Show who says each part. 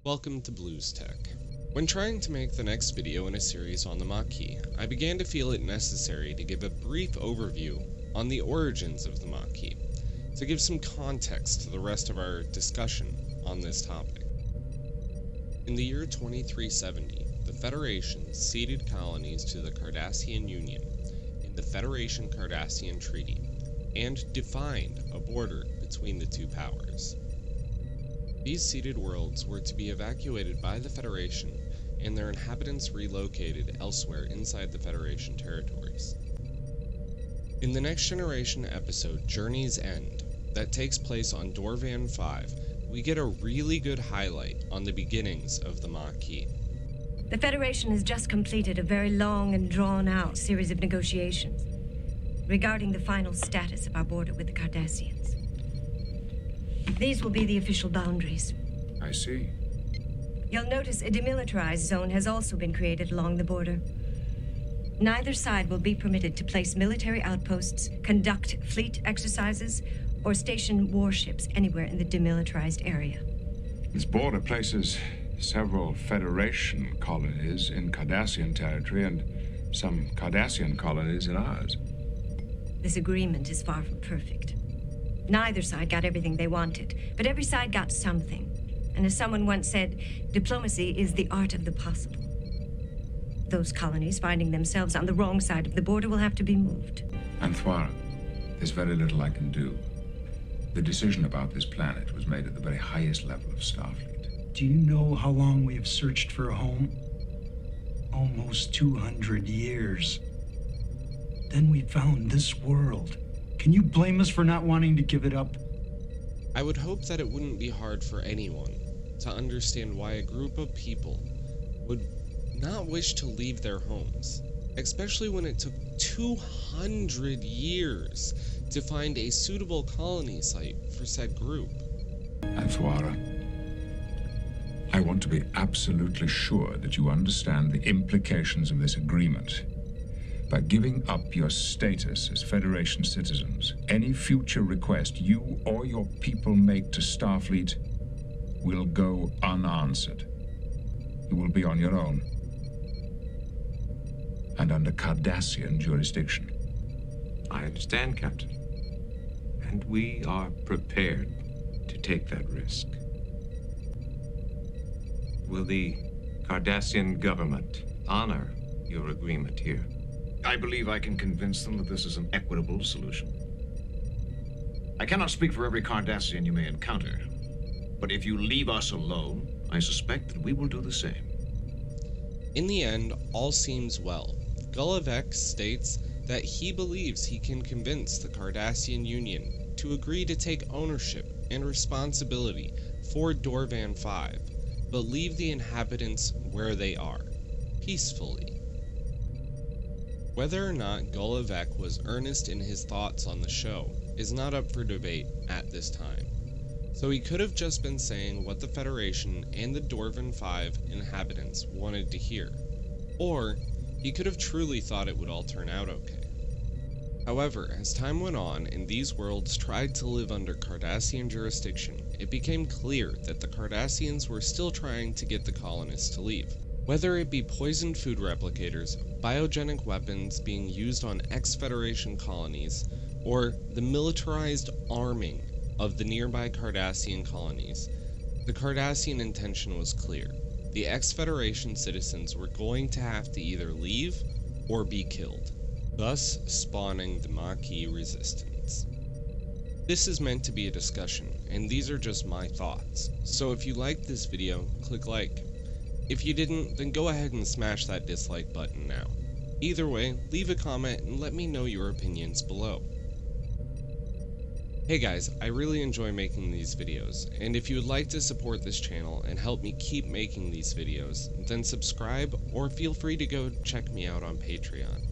Speaker 1: Welcome to BlusTech. When trying to make the next video in a series on the Maquis, I began to feel it necessary to give a brief overview on the origins of the Maquis, to give some context to the rest of our discussion on this topic. In the year 2370, the Federation ceded colonies to the Cardassian Union in the Federation-Cardassian Treaty, and defined a border between the two powers. These ceded worlds were to be evacuated by the Federation and their inhabitants relocated elsewhere inside the Federation territories. In the Next Generation episode Journey's End, that takes place on Dorvan 5, we get a really good highlight on the beginnings of the Maquis.
Speaker 2: The Federation has just completed a very long and drawn-out series of negotiations regarding the final status of our border with the Cardassians. These will be the official boundaries.
Speaker 3: I see.
Speaker 2: You'll notice a demilitarized zone has also been created along the border. Neither side will be permitted to place military outposts, conduct fleet exercises, or station warships anywhere in the demilitarized area.
Speaker 3: This border places several Federation colonies in Cardassian territory and some Cardassian colonies in ours.
Speaker 2: This agreement is far from perfect. Neither side got everything they wanted, but every side got something. And as someone once said, diplomacy is the art of the possible. Those colonies finding themselves on the wrong side of the border will have to be moved.
Speaker 3: Anthwara, there's very little I can do. The decision about this planet was made at the very highest level of Starfleet.
Speaker 4: Do you know how long we have searched for a home? Almost 200 years. Then we found this world. Can you blame us for not wanting to give it up?
Speaker 1: I would hope that it wouldn't be hard for anyone to understand why a group of people would not wish to leave their homes, especially when it took 200 years to find a suitable colony site for said group.
Speaker 3: Anthwara, I want to be absolutely sure that you understand the implications of this agreement. By giving up your status as Federation citizens, any future request you or your people make to Starfleet will go unanswered. You will be on your own and under Cardassian jurisdiction.
Speaker 5: I understand, Captain. And we are prepared to take that risk. Will the Cardassian government honor your agreement here?
Speaker 6: I believe I can convince them that this is an equitable solution. I cannot speak for every Cardassian you may encounter, but if you leave us alone, I suspect that we will do the same.
Speaker 1: In the end, all seems well. Gullivex states that he believes he can convince the Cardassian Union to agree to take ownership and responsibility for Dorvan 5, but leave the inhabitants where they are, peacefully. Whether or not Gullivex was earnest in his thoughts on the show is not up for debate at this time, so he could have just been saying what the Federation and the Dorvan 5 inhabitants wanted to hear, or he could have truly thought it would all turn out okay. However, as time went on and these worlds tried to live under Cardassian jurisdiction, it became clear that the Cardassians were still trying to get the colonists to leave. Whether it be poisoned food replicators, biogenic weapons being used on ex-Federation colonies, or the militarized arming of the nearby Cardassian colonies, the Cardassian intention was clear. The ex-Federation citizens were going to have to either leave or be killed, thus spawning the Maquis resistance. This is meant to be a discussion, and these are just my thoughts, so if you liked this video, click like. If you didn't, then go ahead and smash that dislike button now. Either way, leave a comment and let me know your opinions below. Hey guys, I really enjoy making these videos, and if you would like to support this channel and help me keep making these videos, then subscribe or feel free to go check me out on Patreon.